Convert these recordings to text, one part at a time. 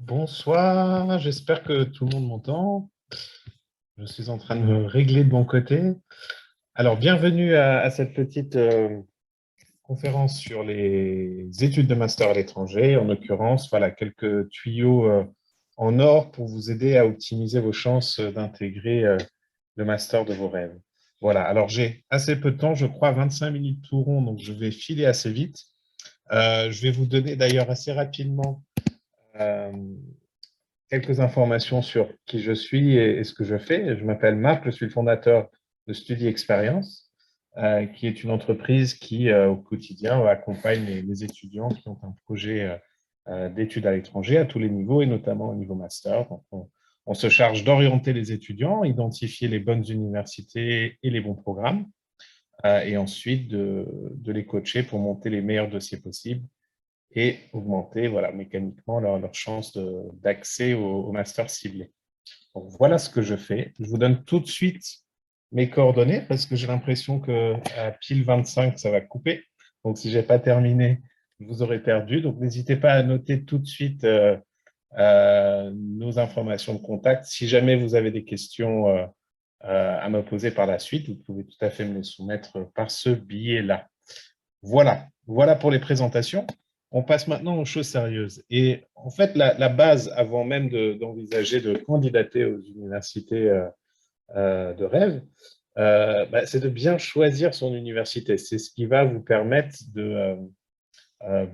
Bonsoir, j'espère que tout le monde m'entend. Je suis en train de me régler de mon côté. Alors, bienvenue à cette petite conférence sur les études de master à l'étranger. En l'occurrence, voilà, quelques tuyaux en or pour vous aider à optimiser vos chances d'intégrer le master de vos rêves. Voilà, alors j'ai assez peu de temps, je crois 25 minutes tout rond, donc je vais filer assez vite. Je vais vous donner d'ailleurs assez rapidement euh, quelques informations sur qui je suis et ce que je fais. Je m'appelle Marc, je suis le fondateur de Study Experience, qui est une entreprise qui, au quotidien, accompagne les étudiants qui ont un projet d'études à l'étranger à tous les niveaux et notamment au niveau master. Donc, on se charge d'orienter les étudiants, identifier les bonnes universités et les bons programmes, et ensuite de les coacher pour monter les meilleurs dossiers possibles et augmenter voilà, mécaniquement leur chance d'accès au master ciblé. Donc, voilà ce que je fais. Je vous donne tout de suite mes coordonnées parce que j'ai l'impression qu'à pile 25, ça va couper. Donc, si je n'ai pas terminé, vous aurez perdu. Donc, n'hésitez pas à noter tout de suite nos informations de contact. Si jamais vous avez des questions à me poser par la suite, vous pouvez tout à fait me les soumettre par ce biais-là. Voilà pour les présentations. On passe maintenant aux choses sérieuses. Et en fait, la base, avant même d'envisager de candidater aux universités de rêve, c'est de bien choisir son université. C'est ce qui va vous permettre de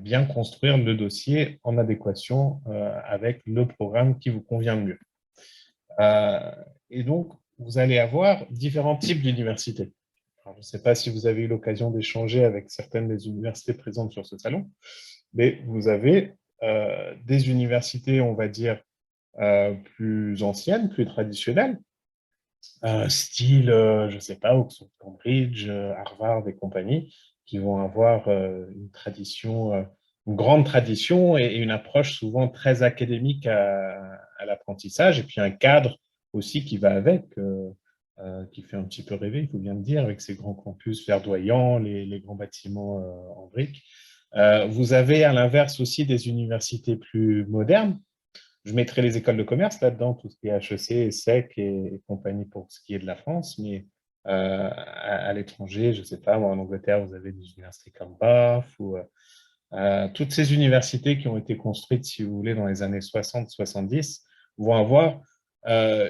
bien construire le dossier en adéquation avec le programme qui vous convient le mieux. Et donc, vous allez avoir différents types d'universités. Alors, je ne sais pas si vous avez eu l'occasion d'échanger avec certaines des universités présentes sur ce salon, mais vous avez des universités, on va dire, plus anciennes, plus traditionnelles, style, je ne sais pas, Oxford, Cambridge, Harvard et compagnie, qui vont avoir une tradition, une grande tradition et une approche souvent très académique à l'apprentissage, et puis un cadre aussi qui va avec, qui fait un petit peu rêver, il faut bien le dire, avec ces grands campus verdoyants, les grands bâtiments en briques. Vous avez à l'inverse aussi des universités plus modernes. Je mettrai les écoles de commerce là-dedans, tout ce qui est HEC, ESSEC et compagnie pour ce qui est de la France, mais à l'étranger, je ne sais pas, moi, en Angleterre, vous avez des universités comme Bath ou toutes ces universités qui ont été construites, si vous voulez, dans les années 60-70, vont avoir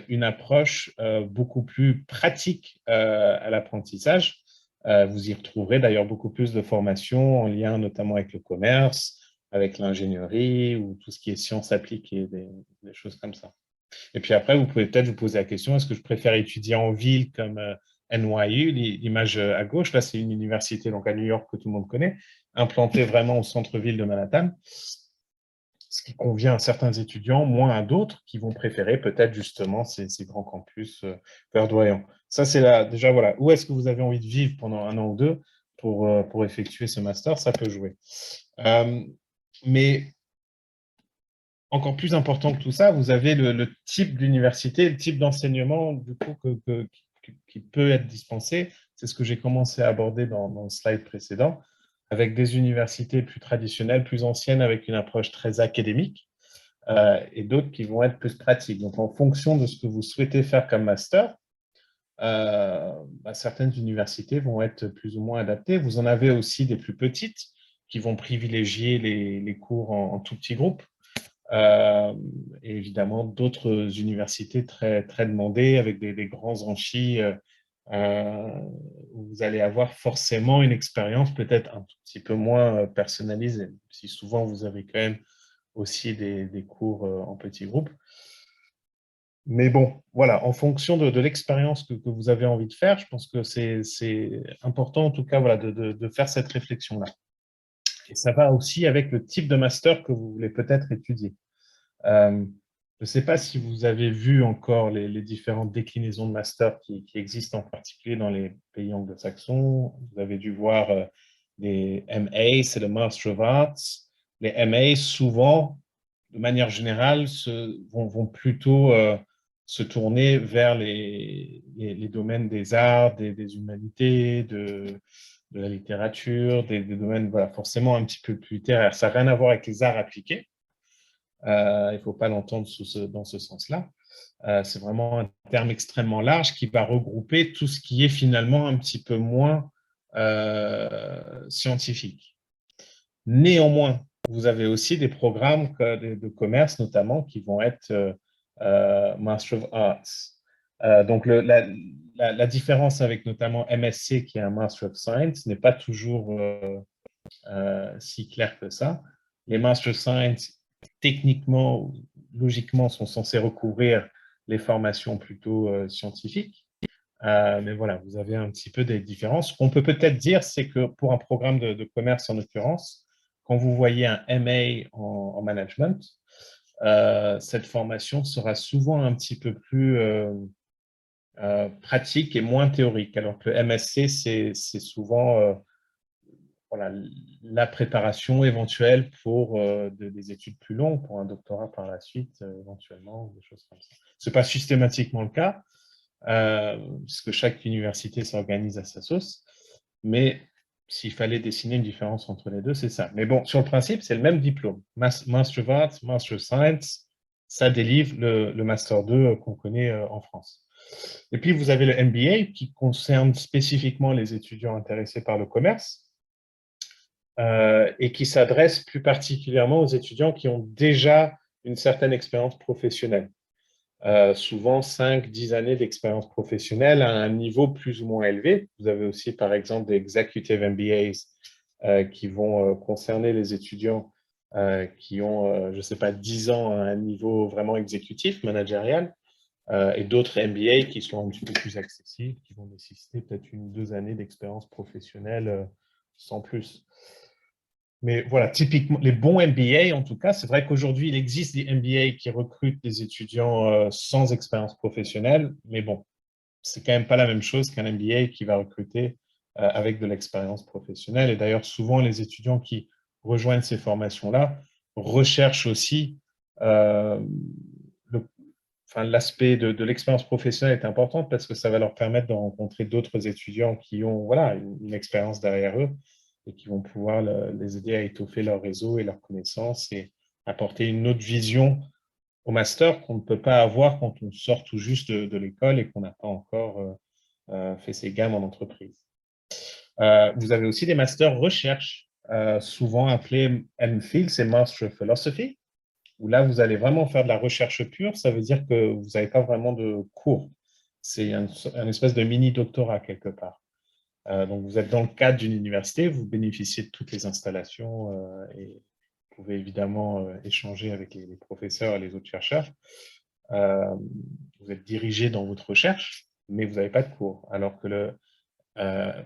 une approche beaucoup plus pratique à l'apprentissage. Vous y retrouverez d'ailleurs beaucoup plus de formations en lien notamment avec le commerce, avec l'ingénierie ou tout ce qui est sciences appliquées, des choses comme ça. Et puis après, vous pouvez peut-être vous poser la question, est-ce que je préfère étudier en ville comme NYU, l'image à gauche, là c'est une université donc à New York que tout le monde connaît, implantée vraiment au centre-ville de Manhattan, ce qui convient à certains étudiants, moins à d'autres qui vont préférer peut-être justement ces grands campus verdoyants. Ça c'est là, déjà voilà, où est-ce que vous avez envie de vivre pendant un an ou deux pour effectuer ce master, ça peut jouer. Mais encore plus important que tout ça, vous avez le type d'université, le type d'enseignement du coup qui peut être dispensé. C'est ce que j'ai commencé à aborder dans le slide précédent, avec des universités plus traditionnelles, plus anciennes, avec une approche très académique, et d'autres qui vont être plus pratiques. Donc, en fonction de ce que vous souhaitez faire comme master, certaines universités vont être plus ou moins adaptées. Vous en avez aussi des plus petites qui vont privilégier les cours en tout petits groupes. Et évidemment d'autres universités très, très demandées avec des grands amphis où vous allez avoir forcément une expérience peut-être un tout petit peu moins personnalisée, si souvent vous avez quand même aussi des cours en petits groupes. Mais bon, voilà, en fonction de l'expérience que vous avez envie de faire, je pense que c'est important en tout cas voilà, de faire cette réflexion-là. Et ça va aussi avec le type de master que vous voulez peut-être étudier. Je ne sais pas si vous avez vu encore les différentes déclinaisons de master qui existent en particulier dans les pays anglo-saxons. Vous avez dû voir les MA, c'est le Master of Arts. Les MA, souvent, de manière générale, vont plutôt se tourner vers les domaines des arts, des humanités, de la littérature, des domaines voilà, forcément un petit peu plus littéraires. Ça n'a rien à voir avec les arts appliqués. il ne faut pas l'entendre dans ce sens-là. C'est vraiment un terme extrêmement large qui va regrouper tout ce qui est finalement un petit peu moins scientifique. Néanmoins, vous avez aussi des programmes de commerce notamment qui vont être Master of Arts. Donc, la différence avec notamment MSc, qui est un Master of Science, n'est pas toujours si claire que ça. Les Master of Science, techniquement, logiquement, sont censés recouvrir les formations plutôt scientifiques. Mais voilà, vous avez un petit peu des différences. Ce qu'on peut peut-être dire, c'est que pour un programme de commerce en l'occurrence, quand vous voyez un MA en management, cette formation sera souvent un petit peu plus pratique et moins théorique, alors que le MSc, c'est souvent voilà, la préparation éventuelle pour des études plus longues, pour un doctorat par la suite, éventuellement, des choses comme ça. Ce n'est pas systématiquement le cas, puisque chaque université s'organise à sa sauce, mais s'il fallait dessiner une différence entre les deux, c'est ça. Mais bon, sur le principe, c'est le même diplôme. Master of Arts, Master of Science, ça délivre le Master 2 qu'on connaît en France. Et puis, vous avez le MBA qui concerne spécifiquement les étudiants intéressés par le commerce et qui s'adresse plus particulièrement aux étudiants qui ont déjà une certaine expérience professionnelle. Souvent 5-10 années d'expérience professionnelle à un niveau plus ou moins élevé. Vous avez aussi, par exemple, des Executive MBAs qui vont concerner les étudiants qui ont, je ne sais pas, 10 ans à un niveau vraiment exécutif, managérial, et d'autres MBA qui sont un petit peu plus accessibles, qui vont nécessiter peut-être 1-2 années d'expérience professionnelle sans plus. Mais voilà, typiquement, les bons MBA, en tout cas, c'est vrai qu'aujourd'hui, il existe des MBA qui recrutent des étudiants sans expérience professionnelle, mais bon, c'est quand même pas la même chose qu'un MBA qui va recruter avec de l'expérience professionnelle. Et d'ailleurs, souvent, les étudiants qui rejoignent ces formations-là recherchent aussi l'aspect de l'expérience professionnelle est important parce que ça va leur permettre de rencontrer d'autres étudiants qui ont voilà, une expérience derrière eux et qui vont pouvoir les aider à étoffer leur réseau et leurs connaissances et apporter une autre vision au master qu'on ne peut pas avoir quand on sort tout juste de l'école et qu'on n'a pas encore fait ses gammes en entreprise. Vous avez aussi des masters recherche, souvent appelés MPhil, c'est Master of Philosophy, où là, vous allez vraiment faire de la recherche pure. Ça veut dire que vous n'avez pas vraiment de cours. C'est un espèce de mini-doctorat quelque part. Donc, vous êtes dans le cadre d'une université, vous bénéficiez de toutes les installations et vous pouvez évidemment échanger avec les professeurs et les autres chercheurs. Vous êtes dirigé dans votre recherche, mais vous n'avez pas de cours. Alors que le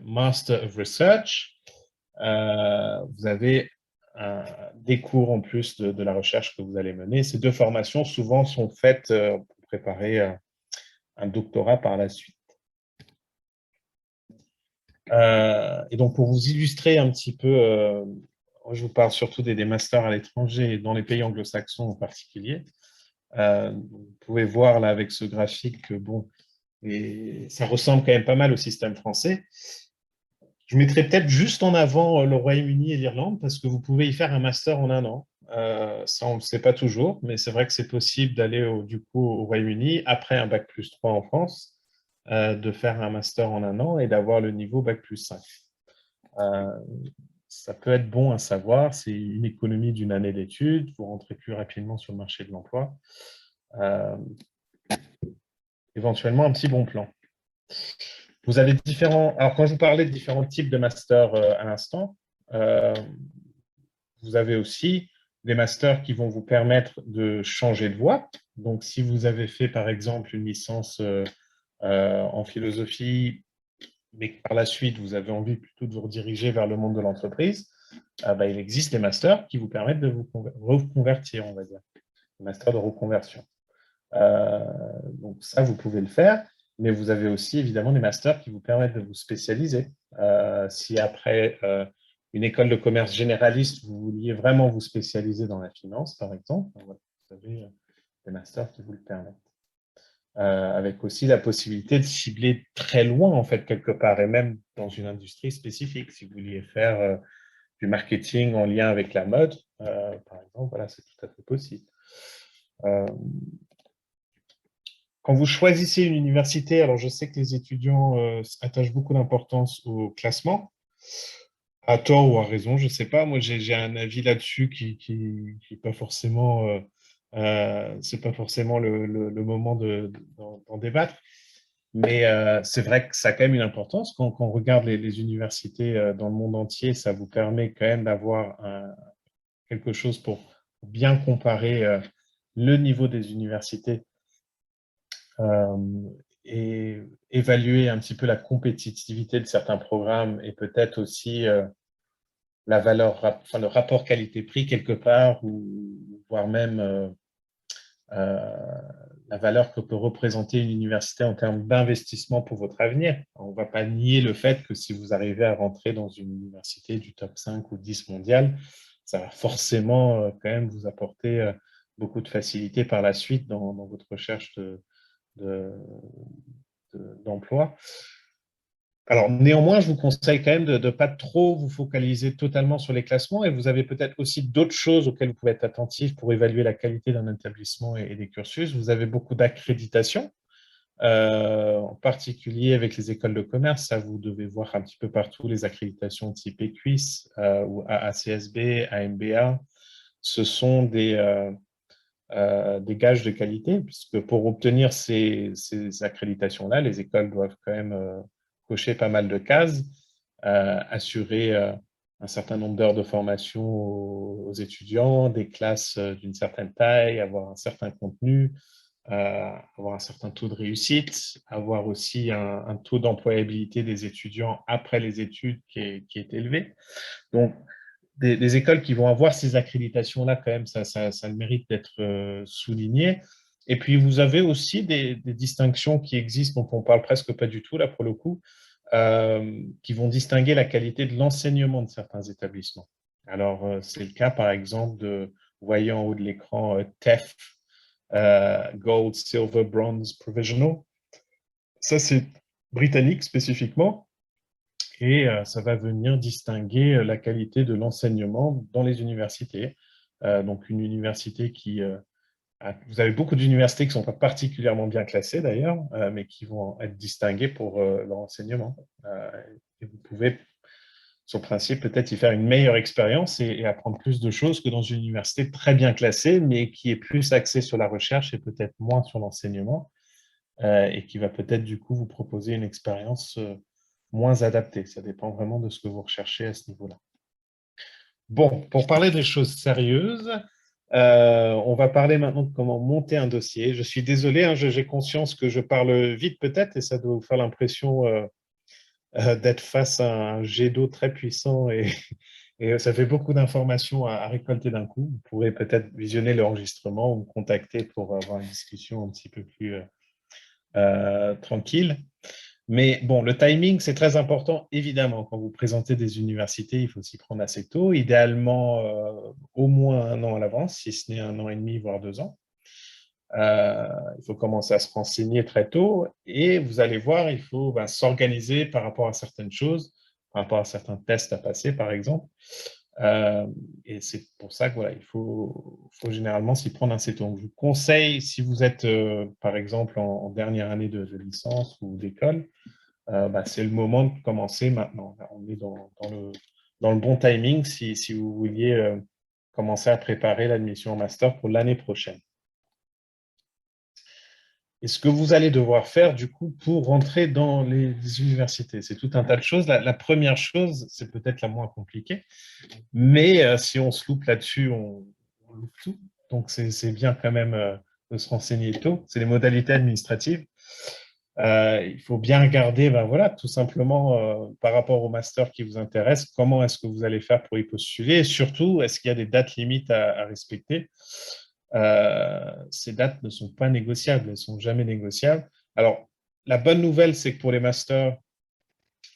Master of Research, vous avez des cours en plus de la recherche que vous allez mener. Ces deux formations, souvent, sont faites pour préparer un doctorat par la suite. Et donc, pour vous illustrer un petit peu, je vous parle surtout des masters à l'étranger et dans les pays anglo-saxons en particulier. Vous pouvez voir là avec ce graphique que bon, et ça ressemble quand même pas mal au système français. Je mettrais peut-être juste en avant le Royaume-Uni et l'Irlande parce que vous pouvez y faire un master en 1 an. Ça, on ne le sait pas toujours, mais c'est vrai que c'est possible d'aller du coup au Royaume-Uni après un bac+3 en France, de faire un master en 1 an et d'avoir le niveau bac+5. Ça peut être bon à savoir, c'est une économie d'une année d'études, vous rentrez plus rapidement sur le marché de l'emploi. Éventuellement, un petit bon plan. Vous avez différents. Alors, quand je vous parlais de différents types de masters à l'instant, vous avez aussi des masters qui vont vous permettre de changer de voie. Donc, si vous avez fait, par exemple, une licence en philosophie, mais que par la suite, vous avez envie plutôt de vous rediriger vers le monde de l'entreprise, il existe des masters qui vous permettent de vous reconvertir, on va dire. Des masters de reconversion. Donc, ça, vous pouvez le faire. Mais vous avez aussi évidemment des masters qui vous permettent de vous spécialiser. Si après une école de commerce généraliste, vous vouliez vraiment vous spécialiser dans la finance, par exemple, vous avez des masters qui vous le permettent. Avec aussi la possibilité de cibler très loin, en fait, quelque part, et même dans une industrie spécifique. Si vous vouliez faire du marketing en lien avec la mode, par exemple, voilà, c'est tout à fait possible. Euh, Quand vous choisissez une université, alors je sais que les étudiants attachent beaucoup d'importance au classement, à tort ou à raison, je ne sais pas. Moi, j'ai un avis là-dessus qui pas forcément, c'est pas forcément le moment d'en débattre. Mais c'est vrai que ça a quand même une importance. Quand on regarde les universités dans le monde entier, ça vous permet quand même d'avoir quelque chose pour bien comparer le niveau des universités euh, et évaluer un petit peu la compétitivité de certains programmes et peut-être aussi la valeur, enfin, le rapport qualité-prix quelque part, ou voire même euh, la valeur que peut représenter une université en termes d'investissement pour votre avenir. On ne va pas nier le fait que si vous arrivez à rentrer dans une université du top 5 ou 10 mondial, ça va forcément quand même vous apporter beaucoup de facilité par la suite dans votre recherche de, d'emploi. Alors, néanmoins, je vous conseille quand même de ne pas trop vous focaliser totalement sur les classements, et vous avez peut-être aussi d'autres choses auxquelles vous pouvez être attentif pour évaluer la qualité d'un établissement et des cursus. Vous avez beaucoup d'accréditations, en particulier avec les écoles de commerce. Ça, vous devez voir un petit peu partout les accréditations type EQUIS ou AACSB, AMBA. Ce sont des gages de qualité, puisque pour obtenir ces accréditations-là, les écoles doivent quand même cocher pas mal de cases, assurer un certain nombre d'heures de formation aux étudiants, des classes d'une certaine taille, avoir un certain contenu, avoir un certain taux de réussite, avoir aussi un taux d'employabilité des étudiants après les études qui est élevé. Donc, des écoles qui vont avoir ces accréditations-là, quand même, ça le mérite d'être souligné. Et puis, vous avez aussi des distinctions qui existent, dont on parle presque pas du tout, là, pour le coup, qui vont distinguer la qualité de l'enseignement de certains établissements. Alors, c'est le cas, par exemple, vous voyez en haut de l'écran, TEF, Gold, Silver, Bronze, Provisional. Ça, c'est britannique spécifiquement. Et ça va venir distinguer la qualité de l'enseignement dans les universités. Donc, une université vous avez beaucoup d'universités qui ne sont pas particulièrement bien classées d'ailleurs, mais qui vont être distinguées pour leur enseignement. Et vous pouvez, sur le principe, peut-être y faire une meilleure expérience et apprendre plus de choses que dans une université très bien classée, mais qui est plus axée sur la recherche et peut-être moins sur l'enseignement, et qui va peut-être du coup vous proposer une expérience moins adaptée. Ça dépend vraiment de ce que vous recherchez à ce niveau-là. Bon, pour parler des choses sérieuses, on va parler maintenant de comment monter un dossier. Je suis désolé, hein, j'ai conscience que je parle vite peut-être et ça doit vous faire l'impression d'être face à un jet d'eau très puissant et ça fait beaucoup d'informations à récolter d'un coup. Vous pourrez peut-être visionner l'enregistrement ou me contacter pour avoir une discussion un petit peu plus tranquille. Mais bon, le timing, c'est très important, évidemment. Quand vous présentez des universités, il faut s'y prendre assez tôt, idéalement au moins un an à l'avance, si ce n'est un an et demi, voire 2 ans. Il faut commencer à se renseigner très tôt et vous allez voir, il faut s'organiser par rapport à certaines choses, par rapport à certains tests à passer, par exemple. Et c'est pour ça que voilà, il faut généralement s'y prendre assez tôt. Donc, je vous conseille, si vous êtes par exemple en dernière année de licence ou d'école, c'est le moment de commencer maintenant. On est dans le bon timing si vous vouliez commencer à préparer l'admission en master pour l'année prochaine. Et ce que vous allez devoir faire, du coup, pour rentrer dans les universités, c'est tout un tas de choses. La première chose, c'est peut-être la moins compliquée, mais si on se loupe là-dessus, on loupe tout. Donc, c'est bien quand même de se renseigner tôt. C'est les modalités administratives. Il faut bien regarder, voilà, tout simplement par rapport au master qui vous intéresse, comment est-ce que vous allez faire pour y postuler et surtout, est-ce qu'il y a des dates limites à respecter. Ces dates ne sont pas négociables, elles ne sont jamais négociables. Alors, la bonne nouvelle, c'est que pour les masters,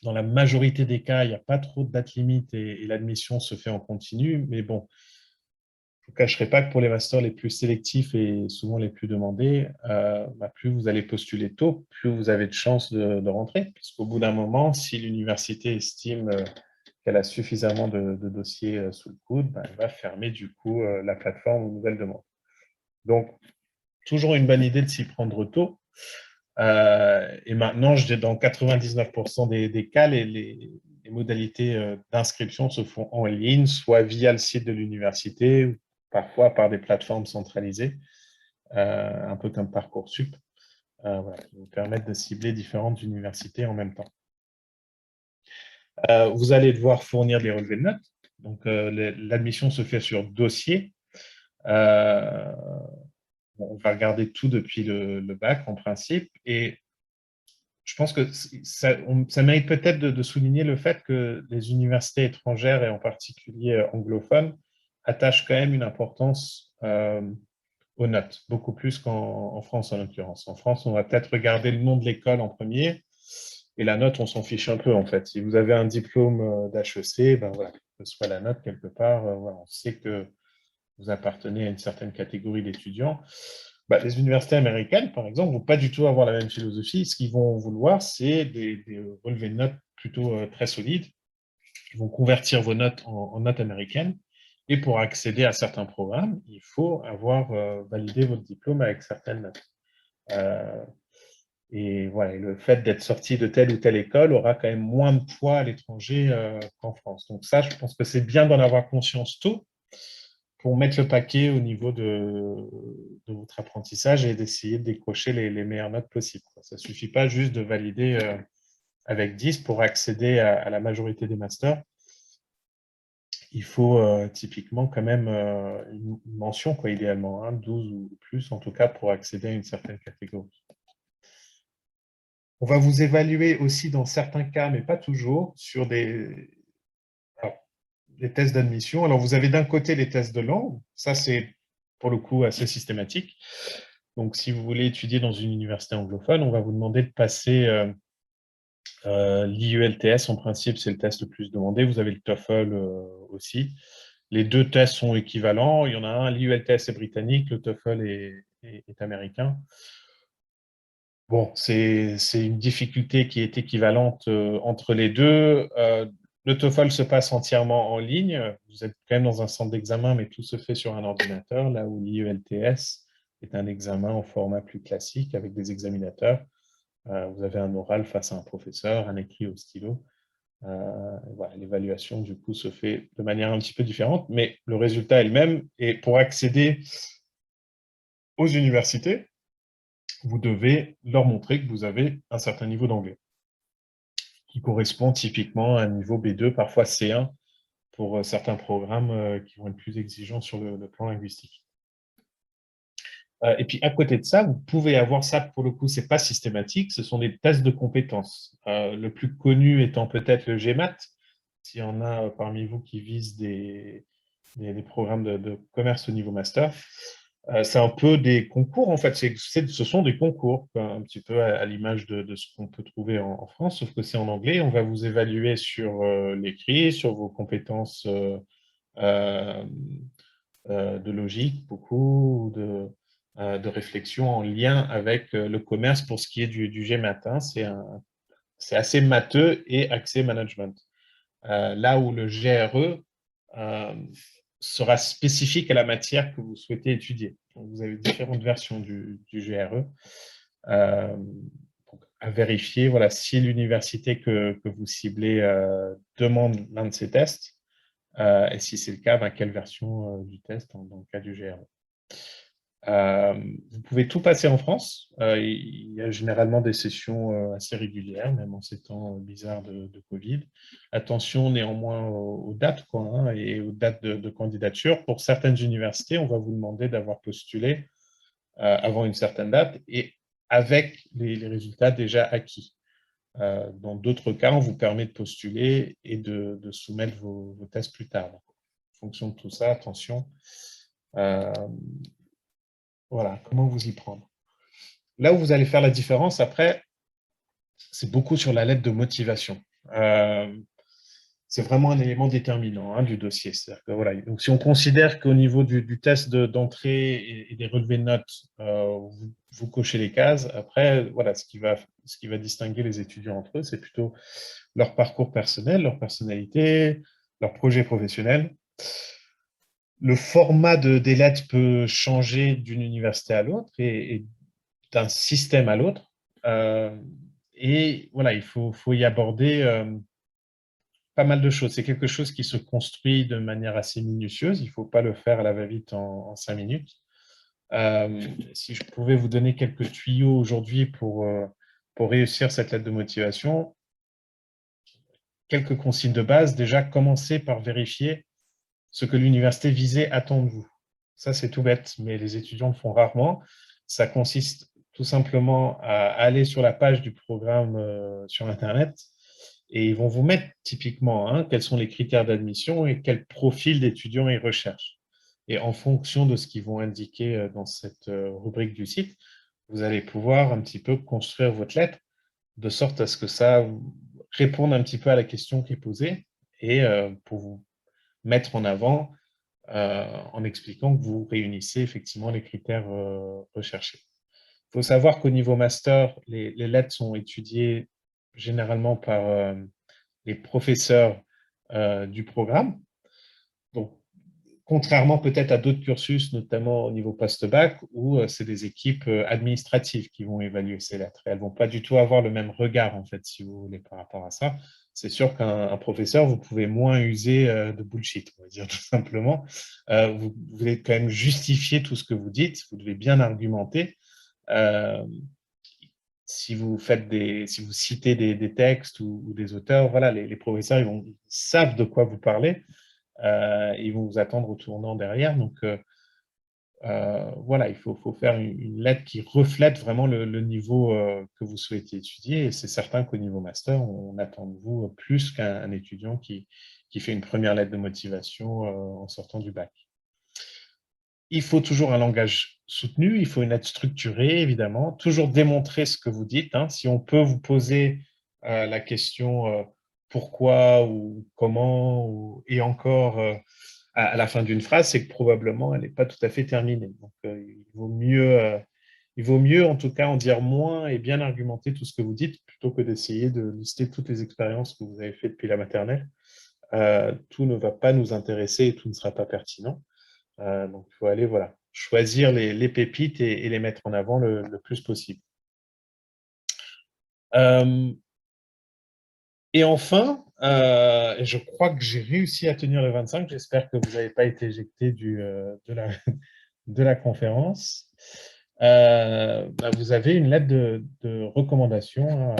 dans la majorité des cas, il n'y a pas trop de dates limites et l'admission se fait en continu, mais bon, je ne vous cacherai pas que pour les masters les plus sélectifs et souvent les plus demandés, plus vous allez postuler tôt, plus vous avez de chances de rentrer. Puisqu'au bout d'un moment, si l'université estime qu'elle a suffisamment de dossiers sous le coude, elle va fermer du coup la plateforme aux nouvelles demandes. Donc, toujours une bonne idée de s'y prendre tôt. Et maintenant, dans 99% des cas, les modalités d'inscription se font en ligne, soit via le site de l'université, ou parfois par des plateformes centralisées, un peu comme Parcoursup, voilà, qui vous permettent de cibler différentes universités en même temps. Vous allez devoir fournir des relevés de notes. Donc, l'admission se fait sur dossier. On va regarder tout depuis le bac, en principe. Et je pense que ça mérite peut-être de souligner le fait que les universités étrangères, et en particulier anglophones, attachent quand même une importance aux notes, beaucoup plus qu'en France, en l'occurrence. En France, on va peut-être regarder le nom de l'école en premier, et la note, on s'en fiche un peu, en fait. Si vous avez un diplôme d'HEC, ben voilà, que ce soit la note quelque part, voilà, on sait que vous appartenez à une certaine catégorie d'étudiants. Bah, les universités américaines, par exemple, ne vont pas du tout avoir la même philosophie. Ce qu'ils vont vouloir, c'est des relevés de notes plutôt très solides. Ils vont convertir vos notes en notes américaines. Et pour accéder à certains programmes, il faut avoir validé votre diplôme avec certaines notes. Et voilà, et le fait d'être sorti de telle ou telle école aura quand même moins de poids à l'étranger qu'en France. Donc ça, je pense que c'est bien d'en avoir conscience tôt, pour mettre le paquet au niveau de votre apprentissage et d'essayer de décrocher les meilleures notes possibles. Ça ne suffit pas juste de valider avec 10 pour accéder à la majorité des masters. Il faut typiquement quand même une mention, quoi, idéalement, hein, 12 ou plus, en tout cas, pour accéder à une certaine catégorie. On va vous évaluer aussi dans certains cas, mais pas toujours, sur des tests d'admission. Alors, vous avez d'un côté les tests de langue. Ça, c'est pour le coup assez systématique. Donc, si vous voulez étudier dans une université anglophone, on va vous demander de passer l'IELTS. En principe, c'est le test le plus demandé. Vous avez le TOEFL aussi. Les deux tests sont équivalents. Il y en a un, l'IELTS est britannique, le TOEFL est américain. Bon, c'est une difficulté qui est équivalente entre les deux. Le TOEFL se passe entièrement en ligne. Vous êtes quand même dans un centre d'examen, mais tout se fait sur un ordinateur, là où l'IELTS est un examen en format plus classique avec des examinateurs. Vous avez un oral face à un professeur, un écrit au stylo. Voilà, l'évaluation, du coup, se fait de manière un petit peu différente, mais le résultat est le même. Et pour accéder aux universités, vous devez leur montrer que vous avez un certain niveau d'anglais, qui correspond typiquement à un niveau B2, parfois C1, pour certains programmes qui vont être plus exigeants sur le plan linguistique. Et puis, à côté de ça, vous pouvez avoir ça, pour le coup, ce n'est pas systématique, ce sont des tests de compétences. Le plus connu étant peut-être le GMAT, s'il y en a parmi vous qui visent des programmes de commerce au niveau master. C'est un peu des concours, en fait. Ce sont des concours, un petit peu à l'image de ce qu'on peut trouver en France, sauf que c'est en anglais. On va vous évaluer sur l'écrit, sur vos compétences de logique, beaucoup, de réflexion en lien avec le commerce pour ce qui est du GMAT. C'est assez matheux et axé management. Là où le GRE sera spécifique à la matière que vous souhaitez étudier. Donc, vous avez différentes versions du GRE. Donc, à vérifier, voilà, si l'université que vous ciblez demande l'un de ces tests, et si c'est le cas, ben, quelle version du test dans le cas du GRE. Vous pouvez tout passer en France. Il y a généralement des sessions assez régulières, même en ces temps bizarres de Covid. Attention néanmoins aux dates, quoi, hein, et aux dates de candidature. Pour certaines universités, on va vous demander d'avoir postulé avant une certaine date et avec les résultats déjà acquis. Dans d'autres cas, on vous permet de postuler et de soumettre vos tests plus tard. Donc, en fonction de tout ça, attention. Voilà, comment vous y prendre. Là où vous allez faire la différence, après, c'est beaucoup sur la lettre de motivation. C'est vraiment un élément déterminant hein, du dossier. Que, voilà, donc, si on considère qu'au niveau du test d'entrée et des relevés de notes, vous cochez les cases, après, voilà, ce qui va distinguer les étudiants entre eux, c'est plutôt leur parcours personnel, leur personnalité, leur projet professionnel. Le format des lettres peut changer d'une université à l'autre et d'un système à l'autre. Et voilà, il faut y aborder pas mal de choses. C'est quelque chose qui se construit de manière assez minutieuse. Il ne faut pas le faire à la va-vite en 5 minutes. Si je pouvais vous donner quelques tuyaux aujourd'hui pour réussir cette lettre de motivation, quelques consignes de base. Déjà, commencez par vérifier ce que l'université visée attend de vous. Ça, c'est tout bête, mais les étudiants le font rarement. Ça consiste tout simplement à aller sur la page du programme sur Internet et ils vont vous mettre typiquement quels sont les critères d'admission et quel profil d'étudiants ils recherchent. Et en fonction de ce qu'ils vont indiquer dans cette rubrique du site, vous allez pouvoir un petit peu construire votre lettre de sorte à ce que ça réponde un petit peu à la question qui est posée et pour vous mettre en avant en expliquant que vous réunissez effectivement les critères recherchés. Il faut savoir qu'au niveau master, les lettres sont étudiées généralement par les professeurs du programme. Donc, contrairement peut-être à d'autres cursus, notamment au niveau post-bac, où c'est des équipes administratives qui vont évaluer ces lettres. Et elles ne vont pas du tout avoir le même regard, en fait, si vous voulez, par rapport à ça. C'est sûr qu'un professeur, vous pouvez moins user de bullshit, on va dire tout simplement. Vous devez quand même justifier tout ce que vous dites, vous devez bien argumenter. Si vous si vous citez des textes ou des auteurs, voilà, les professeurs, ils savent de quoi vous parlez. Ils vont vous attendre au tournant derrière. Donc, voilà, il faut faire une lettre qui reflète vraiment le niveau que vous souhaitez étudier. Et c'est certain qu'au niveau master, on attend de vous plus qu'un étudiant qui fait une première lettre de motivation en sortant du bac. Il faut toujours un langage soutenu, il faut une lettre structurée, évidemment. Toujours démontrer ce que vous dites. Si on peut vous poser la question pourquoi ou comment et encore à la fin d'une phrase, c'est que probablement elle n'est pas tout à fait terminée. Donc, il vaut mieux en tout cas en dire moins et bien argumenter tout ce que vous dites plutôt que d'essayer de lister toutes les expériences que vous avez faites depuis la maternelle. Tout ne va pas nous intéresser et tout ne sera pas pertinent. Donc, il faut aller choisir les pépites et les mettre en avant le plus possible. Et enfin, je crois que j'ai réussi à tenir le 25. J'espère que vous n'avez pas été éjecté de la conférence. Vous avez une lettre de recommandation,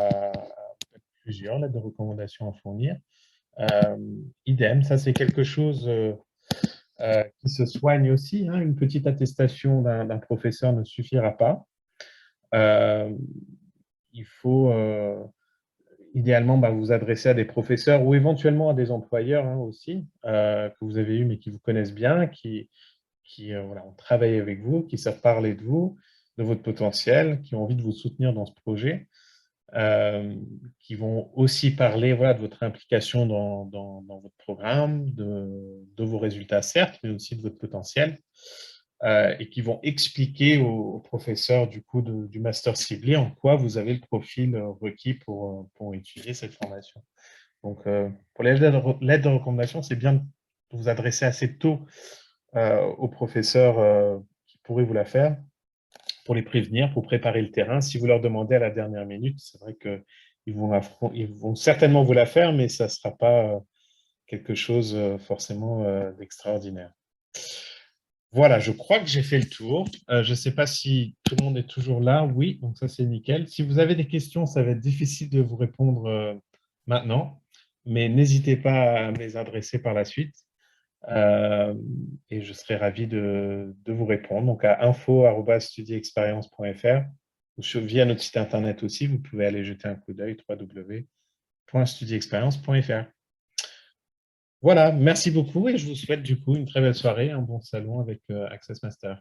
plusieurs lettres de recommandation à fournir. Idem, ça c'est quelque chose qui se soigne aussi. Une petite attestation d'un professeur ne suffira pas. Il faut idéalement vous adresser à des professeurs ou éventuellement à des employeurs aussi que vous avez eus mais qui vous connaissent bien, qui ont travaillé avec vous, qui savent parler de vous, de votre potentiel, qui ont envie de vous soutenir dans ce projet, qui vont aussi parler de votre implication dans votre programme, de vos résultats certes, mais aussi de votre potentiel, et qui vont expliquer aux professeurs du coup du master ciblé en quoi vous avez le profil requis pour étudier cette formation. Donc, pour les lettres de recommandation, c'est bien de vous adresser assez tôt aux professeurs qui pourraient vous la faire pour les prévenir, pour préparer le terrain. Si vous leur demandez à la dernière minute, c'est vrai qu'ils vont certainement vous la faire, mais ça ne sera pas quelque chose forcément d'extraordinaire. Voilà, je crois que j'ai fait le tour. Je ne sais pas si tout le monde est toujours là. Oui, donc ça, c'est nickel. Si vous avez des questions, ça va être difficile de vous répondre maintenant, mais n'hésitez pas à me les adresser par la suite. Et je serai ravi de vous répondre. Donc, à info@studieexperience.fr ou via notre site internet aussi, vous pouvez aller jeter un coup d'œil www.studieexperience.fr. Voilà, merci beaucoup et je vous souhaite du coup une très belle soirée, un bon salon avec Access Master.